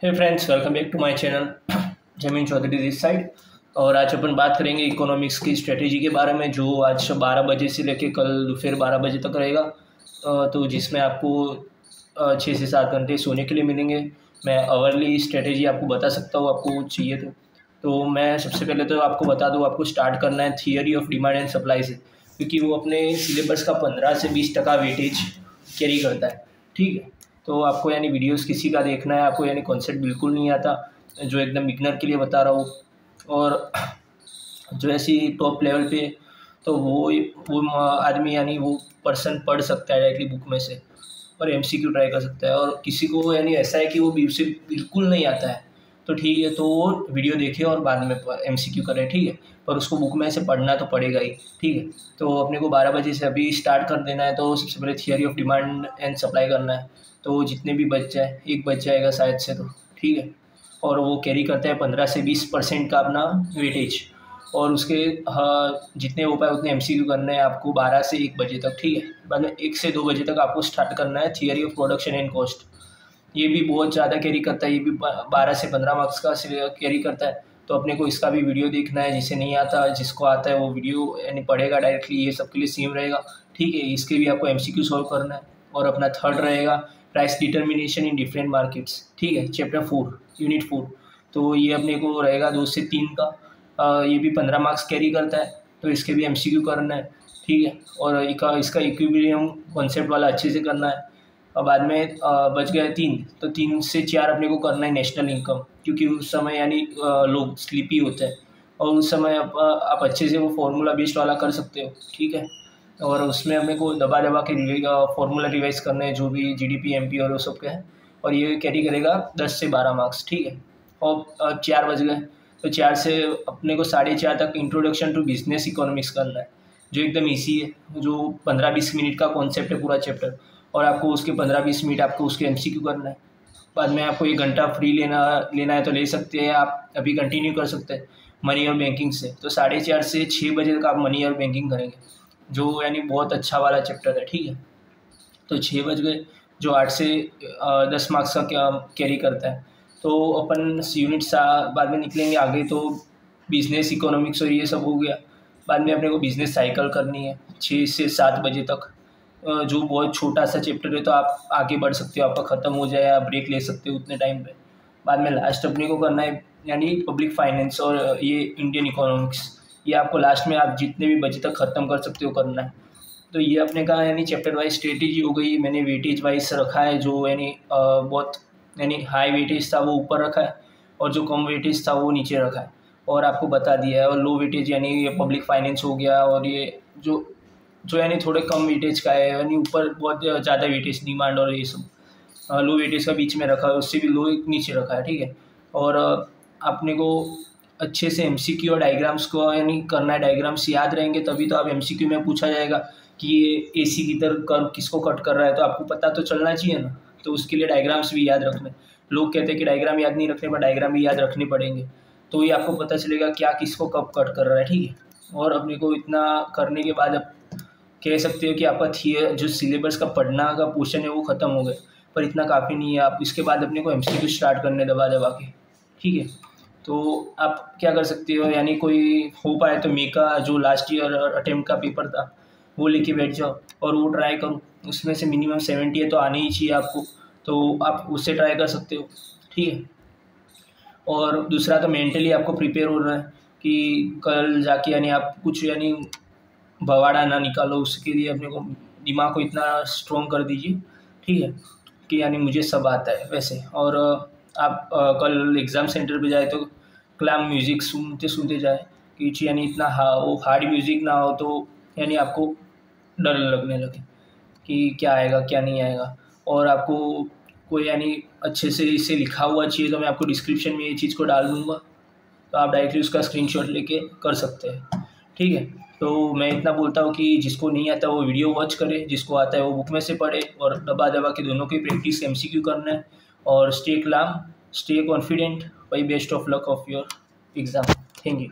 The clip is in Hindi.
Hey friends, welcome back to my channel. Zameen Chaudhary this side. और आज अपन बात करेंगे इकोनॉमिक्स की स्ट्रेटेजी के बारे में, जो आज 12 बजे से लेकर कल दोपहर 12 बजे तक रहेगा। तो जिसमें आपको 6 से 7 घंटे सोने के लिए मिलेंगे। मैं आवरली स्ट्रेटेजी आपको बता सकता हूँ, आपको चाहिए तो मैं सबसे पहले तो आपको बता दूँ, आपको स्टार्ट करना है theory of demand and supply से, क्योंकि वो अपने सिलेबस का 15 से 20% वेटेज कैरी करता है। ठीक है, तो आपको यानी वीडियोस किसी का देखना है, आपको यानी कॉन्सेप्ट बिल्कुल नहीं आता, जो एकदम बिगनर के लिए बता रहा हूँ। और जो ऐसी टॉप लेवल पे, तो वो आदमी यानी वो पर्सन पढ़ सकता है डायरेक्टली बुक में से और एमसीक्यू ट्राई कर सकता है। और किसी को यानी ऐसा है कि वो उसे बिल्कुल नहीं आता है, तो ठीक है, तो वो वीडियो देखे और बाद में एमसीक्यू करे। ठीक है, पर उसको बुक में से पढ़ना तो पड़ेगा ही। ठीक है, तो अपने को 12 बजे से अभी स्टार्ट कर देना है। तो सबसे पहले theory of demand and supply करना है। तो जितने भी बच जाए, एक बच जाएगा शायद से, तो ठीक है। और वो कैरी करता है 15 से 20% का अपना वेटेज। और उसके जितने हो पाए उतने एमसीक्यू करने हैं आपको 12 से 1 बजे तक। ठीक है, बाद में 1 से 2 बजे तक आपको स्टार्ट करना है theory of production and cost. ये भी बहुत ज़्यादा कैरी करता है, ये भी 12 से 15 मार्क्स का कैरी करता है। तो अपने को इसका भी वीडियो देखना है, जिसे नहीं आता, जिसको आता है वो वीडियो यानी पढ़ेगा डायरेक्टली, ये सबके लिए सेम रहेगा। ठीक है, इसके भी आपको एमसीक्यू सॉल्व करना है। और अपना थर्ड रहेगा price determination in different markets. ठीक है, चैप्टर 4 यूनिट 4। तो ये अपने को रहेगा 2 से 3 का। ये भी 15 मार्क्स कैरी करता है, तो इसके भी एमसीक्यू करना है। ठीक है, और इसका इक्विलिब्रियम कॉन्सेप्ट वाला अच्छे से करना है। और बाद में बच गए 3, तो 3 से 4 अपने को करना है नेशनल इनकम, क्योंकि उस समय यानी लोग स्लीपी होते हैं और उस समय आप अच्छे से वो फार्मूला बेस्ड वाला कर सकते हो। ठीक है, और उसमें अपने को दबा दबा के फार्मूला रिवाइज करने हैं, जो भी जीडीपी एमपी और वो सब के हैं। और ये कैरी करेगा 10 से 12 मार्क्स। ठीक है, और 4 बज गए, तो 4 से अपने को 4:30 तक इंट्रोडक्शन टू बिजनेस इकोनॉमिक्स करना है, जो एकदम ईजी है, जो 15-20 मिनट का कॉन्सेप्ट है पूरा चैप्टर। और आपको उसके 15-20 मिनट आपको उसके एमसीक्यू करना है। बाद में आपको 1 घंटा फ्री लेना है तो ले सकते हैं, आप अभी कंटिन्यू कर सकते हैं मनी और बैंकिंग से। तो 4:30 से 6 बजे तक आप मनी और बैंकिंग करेंगे, जो यानी बहुत अच्छा वाला चैप्टर है। ठीक है, तो 6 बज गए, जो 8 से 10 मार्क्स का कैरी करता है। तो अपन यूनिट्स बाद में निकलेंगे आगे, तो बिजनेस इकोनॉमिक्स और ये सब हो गया। बाद में अपने को बिजनेस साइकिल करनी है 6 से 7 बजे तक, जो बहुत छोटा सा चैप्टर है, तो आप आगे बढ़ सकते हो, आपका ख़त्म हो जाए, आप ब्रेक ले सकते हो उतने टाइम पे। बाद में लास्ट अपने को करना है यानी पब्लिक फाइनेंस और ये इंडियन इकोनॉमिक्स। ये आपको लास्ट में आप जितने भी बजे तक ख़त्म कर सकते हो करना है। तो ये अपने का यानी चैप्टर वाइज स्ट्रेटेजी हो गई। मैंने वेटेज वाइज रखा है, जो यानी बहुत यानी हाई वेटेज था वो ऊपर रखा है, और जो कम वेटेज था वो नीचे रखा है, और आपको बता दिया है। और लो वेटेज यानी ये पब्लिक फाइनेंस हो गया, और ये जो जो यानी थोड़े कम वेटेज का है, यानी ऊपर बहुत ज़्यादा वेटेज डिमांड और ये सब लो वेटेज का बीच में रखा है, उससे भी लो नीचे रखा है। ठीक है, और अपने को अच्छे से एमसीक्यू और डायग्राम्स को यानी करना है। डायग्राम्स याद रहेंगे तभी तो आप एमसीक्यू में पूछा जाएगा कि ये एसी किधर कर्व किसको कट कर रहा है, तो आपको पता तो चलना चाहिए ना। तो उसके लिए डायग्राम्स भी याद रखने। लोग कहते हैं कि डायग्राम याद नहीं रखने, पर डायग्राम भी याद रखने पड़ेंगे, तो ये आपको पता चलेगा क्या किसको कब कट कर रहा है। ठीक है, और अपने को इतना करने के बाद अब कह सकते हो कि आपका जो सिलेबस का पढ़ना का पोर्शन है वो ख़त्म हो गया। पर इतना काफ़ी नहीं है, आप इसके बाद अपने को एमसीक्यू स्टार्ट करने दबा दबा के। ठीक है, तो आप क्या कर सकते हो, यानी कोई हो पाए तो मेका जो लास्ट ईयर अटेम्प्ट का पेपर था वो लेके बैठ जाओ और वो ट्राई करो। उसमें से मिनिमम 70 है तो आने ही चाहिए आपको, तो आप उससे ट्राई कर सकते हो। ठीक है, और दूसरा तो मेंटली आपको प्रिपेयर होना है कि कल जाके यानी आप कुछ यानी भवाड़ा ना निकालो। उसके लिए अपने को दिमाग को इतना स्ट्रॉन्ग कर दीजिए, ठीक है, कि यानी मुझे सब आता है वैसे। और आप कल एग्ज़ाम सेंटर पे जाए तो क्लैम म्यूज़िक सुनते सुनते जाए, कि यानी इतना वो हार्ड म्यूज़िक ना हो, तो यानी आपको डर लगने लगे कि क्या आएगा क्या नहीं आएगा। और आपको कोई यानी अच्छे से इसे लिखा हुआ चाहिए, तो मैं आपको डिस्क्रिप्शन में ये चीज़ को डाल दूँगा, तो आप डायरेक्टली उसका स्क्रीनशॉट लेके कर सकते हैं। ठीक है, तो मैं इतना बोलता हूँ कि जिसको नहीं आता वो वीडियो वॉच करे, जिसको आता है वो बुक में से पढ़े, और दबा दबा के दोनों की प्रैक्टिस एमसीक्यू करना है। और स्टे क्लाम, स्टे कॉन्फिडेंट, भाई best of luck of your exam. Thank you.